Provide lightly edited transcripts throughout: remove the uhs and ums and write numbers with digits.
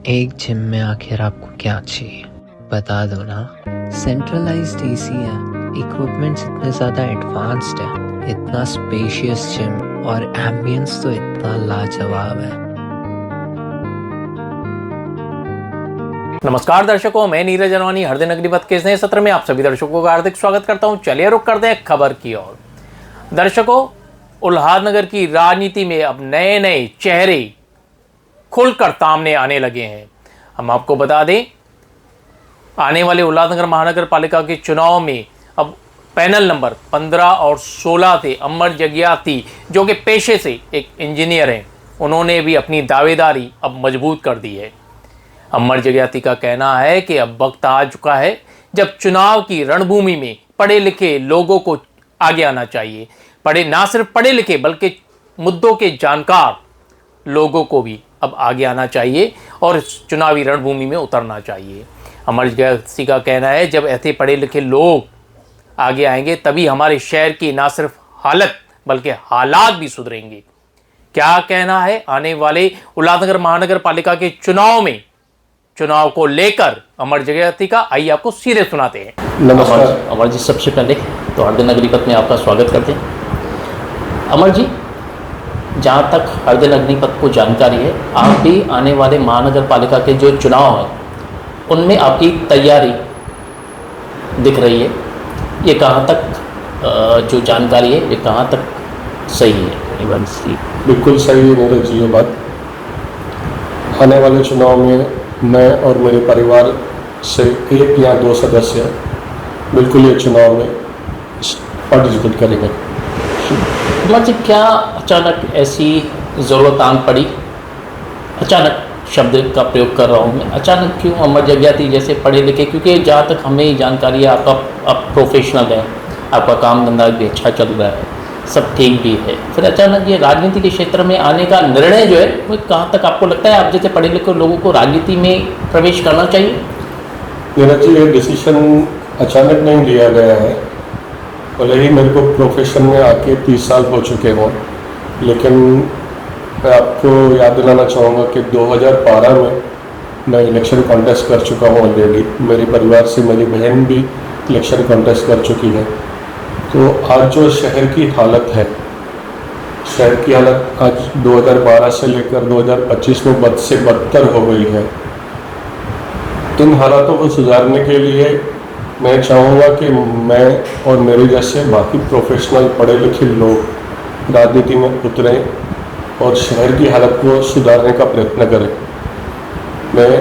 एक जिम में आखिर आपको क्या चाहिए बता दो ना। सेंट्रलाइज्ड एसी है, इक्विपमेंट्स इतने ज़्यादा एडवांस्ड है, इतना स्पेशियस जिम और एम्बियंस तो इतना लाजवाब है। नमस्कार दर्शकों, मैं नीरज अनवानी हर दिन अग्निपथ के इस नए सत्र में आप सभी दर्शकों का हार्दिक स्वागत करता हूं। चलिए रुक करते हैं खबर की ओर। दर्शकों, उल्हासनगर की राजनीति में अब नए नए चेहरे खुलकर सामने आने लगे हैं। हम आपको बता दें, आने वाले उल्हासनगर महानगर पालिका के चुनाव में अब पैनल नंबर 15 और 16 से अमर जगियाती, जो कि पेशे से एक इंजीनियर हैं, उन्होंने भी अपनी दावेदारी अब मजबूत कर दी है। अमर जगियाती का कहना है कि अब वक्त आ चुका है जब चुनाव की रणभूमि में पढ़े लिखे लोगों को आगे आना चाहिए। ना सिर्फ पढ़े लिखे बल्कि मुद्दों के जानकार लोगों को भी अब आगे आना चाहिए और चुनावी रणभूमि में उतरना चाहिए। अमर जगियाती का कहना है, जब ऐसे पढ़े लिखे लोग आगे आएंगे तभी हमारे शहर की ना सिर्फ हालत बल्कि हालात भी सुधरेंगे। क्या कहना है आने वाले उल्हासनगर महानगर पालिका के चुनाव को लेकर अमर जगियाती का, आइए आपको सीधे सुनाते हैं। नमस्कार अमर जी, सबसे पहले तो हर दिन अग्निपथ में आपका स्वागत करते हैं। अमर जी, जहाँ तक हर दिन अग्निपथ को जानकारी है, आप भी आने वाले महानगर पालिका के जो चुनाव हैं उनमें आपकी तैयारी दिख रही है। ये कहाँ तक जो जानकारी है, ये कहाँ तक सही है? बिल्कुल सही है नीरज जी। ये बात, आने वाले चुनाव में मैं और मेरे परिवार से 1 या 2 सदस्य बिल्कुल ये चुनाव में पार्टिसिपेट करेंगे। अमर जी, क्या अचानक ऐसी ज़रूरत आन पड़ी? अचानक शब्द का प्रयोग कर रहा हूँ मैं, अचानक क्यों अमर जगियाती जैसे पढ़े लिखे, क्योंकि जहाँ तक हमें जानकारी है आप प्रोफेशनल हैं, आपका काम धंधा भी अच्छा चल रहा है, सब ठीक भी है, फिर अचानक ये राजनीति के क्षेत्र में आने का निर्णय जो है वो कहाँ तक आपको लगता है आप जैसे पढ़े लिखे लोगों को राजनीति में प्रवेश करना चाहिए? नीरज जी, ये डिसीजन अचानक नहीं लिया गया है। भले ही मेरे को प्रोफेशन में आके 30 साल हो चुके हों, लेकिन मैं आपको याद दिलाना चाहूँगा कि 2012 में मैं इलेक्शन कॉन्टेस्ट कर चुका हूँ ऑलरेडी। मेरे परिवार से मेरी बहन भी इलेक्शन कॉन्टेस्ट कर चुकी है। तो आज जो शहर की हालत है, शहर की हालत आज 2012 से लेकर 2025 में बद से बदतर हो गई है। इन हालातों को सुधारने के लिए मैं चाहूँगा कि मैं और मेरे जैसे बाकी प्रोफेशनल पढ़े लिखे लोग राजनीति में उतरें और शहर की हालत को सुधारने का प्रयत्न करें। मैं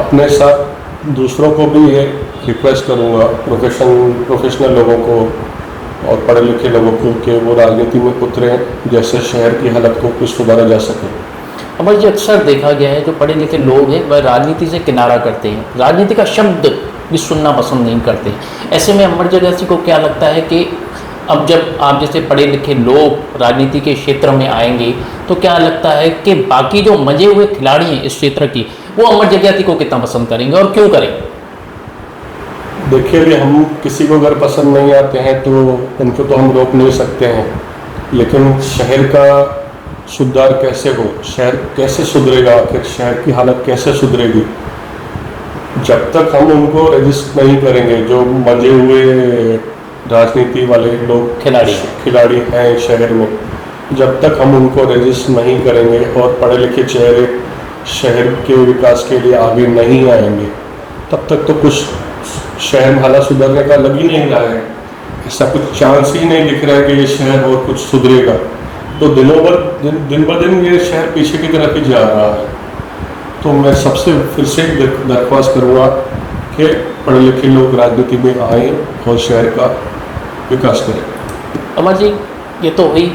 अपने साथ दूसरों को भी ये रिक्वेस्ट करूँगा, प्रोफेशनल लोगों को और पढ़े लिखे लोगों को, कि वो राजनीति में उतरें जैसे शहर की हालत को कुछ सुधारा जा सके। अमर जी, अक्सर देखा गया है जो पढ़े लिखे लोग हैं वह राजनीति से किनारा करते हैं, राजनीति का शब्द भी सुनना पसंद नहीं करते। ऐसे में अमर जगियाती को क्या लगता है कि अब जब आप जैसे पढ़े लिखे लोग राजनीति के क्षेत्र में आएंगे तो क्या लगता है कि बाकी जो मजे हुए खिलाड़ी हैं इस क्षेत्र की, वो अमर जगियाती को कितना पसंद करेंगे और क्यों करेंगे? देखिए, हम किसी को अगर पसंद नहीं आते हैं तो उनको तो हम रोक नहीं सकते हैं, लेकिन शहर का सुधार कैसे हो, शहर कैसे सुधरेगा, आखिर शहर की हालत कैसे सुधरेगी, जब तक हम उनको रजिस्ट नहीं करेंगे, जो मजे हुए राजनीति वाले लोग खिलाड़ी हैं शहर में, जब तक हम उनको रजिस्ट नहीं करेंगे और पढ़े लिखे चेहरे शहर के विकास के लिए आगे नहीं आएंगे, तब तक तो कुछ शहर में हालत सुधरने का लग ही नहीं रहा है। ऐसा कुछ चांस ही नहीं दिख रहा है कि ये शहर और कुछ सुधरेगा। तो दिन ब दिन ये शहर पीछे की तरफ ही जा रहा है। तो मैं सबसे फिर से दरख्वास्त करूँगा कि पढ़े लिखे लोग राजनीति में आएँ और शहर का विकास करें। अमर जी, ये तो हुई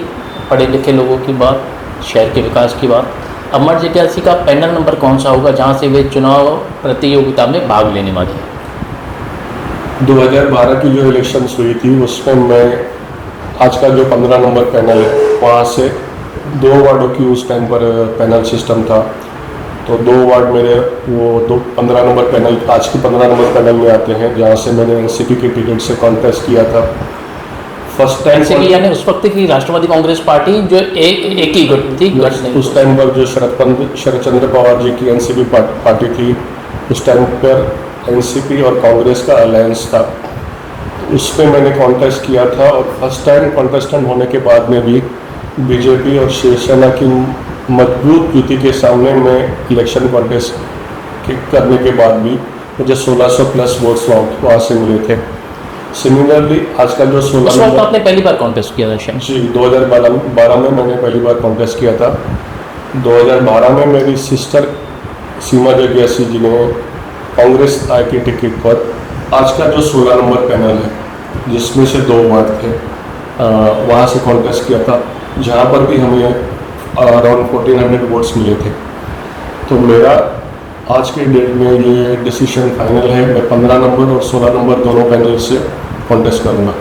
पढ़े लिखे लोगों की बात, शहर के विकास की बात। अमर जगियाती का पैनल नंबर कौन सा होगा जहाँ से वे चुनाव प्रतियोगिता में भाग लेने वाले हैं? 2012 की जो इलेक्शंस हुई थी उसमें मैं, आज का जो 15 नंबर पैनल है, वहाँ से 2 वार्डों की उस टाइम पर पैनल सिस्टम था, तो 2 वार्ड मेरे वो 15 नंबर पैनल, आज के 15 नंबर पैनल में आते हैं, जहाँ से मैंने एनसीपी के टिकट से कॉन्टेस्ट किया था। फर्स्ट टाइम एनसीपी यानी उस वक्त की राष्ट्रवादी कांग्रेस पार्टी जो एक ही गठ थी, गठ नहीं। उस टाइम पर जो शरद चंद्र पवार जी की एनसीपी पार्टी थी, उस टाइम पर एनसीपी और कांग्रेस का अलायंस था। उस पर मैंने कॉन्टेस्ट किया था और फर्स्ट टाइम कॉन्टेस्टेंट होने के बाद में भी बीजेपी और शिवसेना की मजबूत युति के सामने मैं इलेक्शन कॉन्टेस्ट करने के बाद भी मुझे 1600 प्लस वोट्स वहाँ से मिले थे। सिमिलरली आज का जो 16 उस वक्त आपने पहली बार कॉन्टेस्ट किया था शायद? जी, 2012 में मैंने पहली बार कॉन्टेस्ट किया था। 2012 में मेरी सिस्टर सीमा जगियासी जी ने कांग्रेस आई की टिकट पर आज का जो 16 नंबर पैनल है, जिसमें से 2 वार्ड थे, वहाँ से कॉन्टेस्ट किया था, जहाँ पर भी हमें अराउंड 1400 वोट्स मिले थे। तो मेरा आज के डेट में ये डिसीजन फाइनल है, मैं 15 नंबर और 16 नंबर दोनों पैनल से कॉन्टेस्ट करूँगा।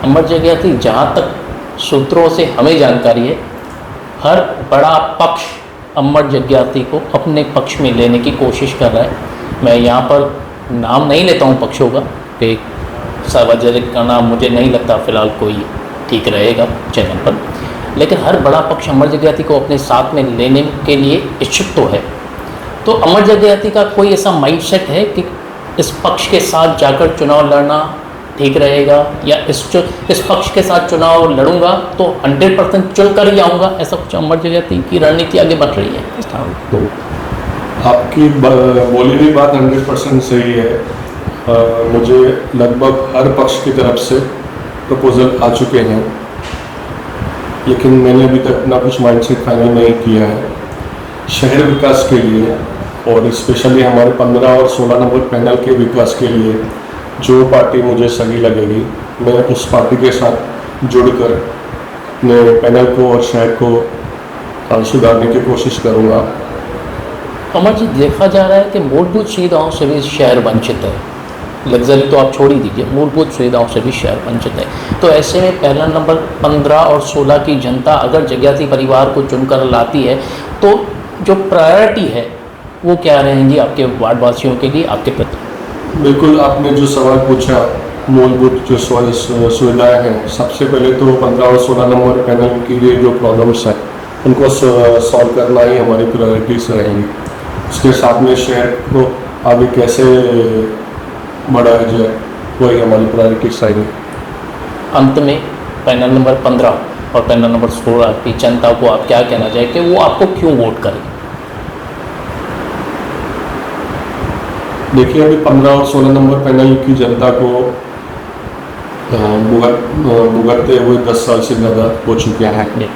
अमर जगियाती, जहाँ तक सूत्रों से हमें जानकारी है, हर बड़ा पक्ष अमर जगियाती को अपने पक्ष में लेने की कोशिश कर रहा है। मैं यहाँ पर नाम नहीं लेता हूँ पक्षों का, कि सार्वजनिक का नाम मुझे नहीं लगता फ़िलहाल कोई ठीक रहेगा चैनल पर, लेकिन हर बड़ा पक्ष अमर जगियाती को अपने साथ में लेने के लिए इच्छुक तो है। तो अमर जगियाती का कोई ऐसा माइंडसेट है कि इस पक्ष के साथ जाकर चुनाव लड़ना ठीक रहेगा, या इस पक्ष के साथ चुनाव लड़ूंगा तो 100% चुन कर ही आऊँगा, ऐसा कुछ अमर जगियाती की रणनीति आगे बढ़ रही है? तो आपकी बोली हुई बात 100% सही है। मुझे लगभग हर पक्ष की तरफ से प्रपोजल आ चुके हैं, लेकिन मैंने अभी तक अपना कुछ माइंडसेट फाइनल नहीं किया है। शहर विकास के लिए और स्पेशली हमारे 15 और 16 नंबर पैनल के विकास के लिए जो पार्टी मुझे सही लगेगी, मैं उस पार्टी के साथ जुड़कर अपने पैनल को और शहर को सुधारने की कोशिश करूँगा। अमर जी, देखा जा रहा है कि मूलभूत सुविधाओं से भी शहर वंचित है। लग्जरी तो आप छोड़ ही दीजिए, मूलभूत सुविधाओं से भी शहर वंचित है। तो ऐसे में पहला नंबर 15 और 16 की जनता अगर जगियाती परिवार को चुनकर लाती है, तो जो प्रायोरिटी है वो क्या रहेंगी आपके वार्ड वासियों के लिए, आपके प्रति? बिल्कुल, आपने जो सवाल पूछा, मूलभूत जो सुविधाएँ हैं, सबसे पहले तो 15 और 16 नंबर पैनल के लिए जो प्रॉब्लम्स हैं उनको सॉल्व करना ही हमारी प्रायोरिटीज रहेंगी। उसके साथ में शहर को आगे कैसे बढ़ाया जाए, वही हमारी प्रायोरिटीज रहेंगी। अंत में पैनल नंबर 15 और पैनल नंबर 16 की जनता को आप क्या कहना चाहें कि वो आपको क्यों वोट करें? देखिए, अभी 15 और 16 नंबर पैनल की जनता को भुगतते हुए 10 साल से ज़्यादा हो चुके हैं,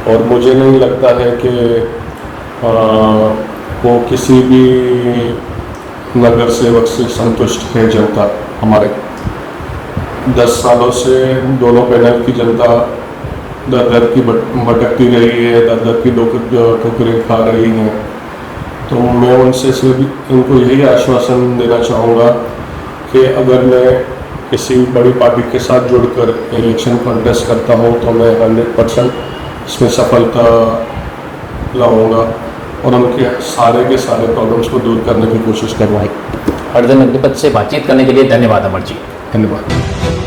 और मुझे नहीं लगता है कि वो किसी भी नगर सेवक से संतुष्ट है जनता। हमारे 10 सालों से दोनों पैनल की जनता दर दर की भटकती रही है, दर दर की ठोकरें खा रही हैं। तो मैं उनसे सिर्फ इनको यही आश्वासन देना चाहूँगा कि अगर मैं किसी बड़ी पार्टी के साथ जुड़कर इलेक्शन कॉन्टेस्ट करता हूँ तो मैं 100% इसमें सफलता लाऊंगा और उनके सारे के सारे प्रॉब्लम्स को दूर करने की कोशिश करवाएं। हरदन अग्निपथ से बातचीत करने के लिए धन्यवाद अमर जी। धन्यवाद।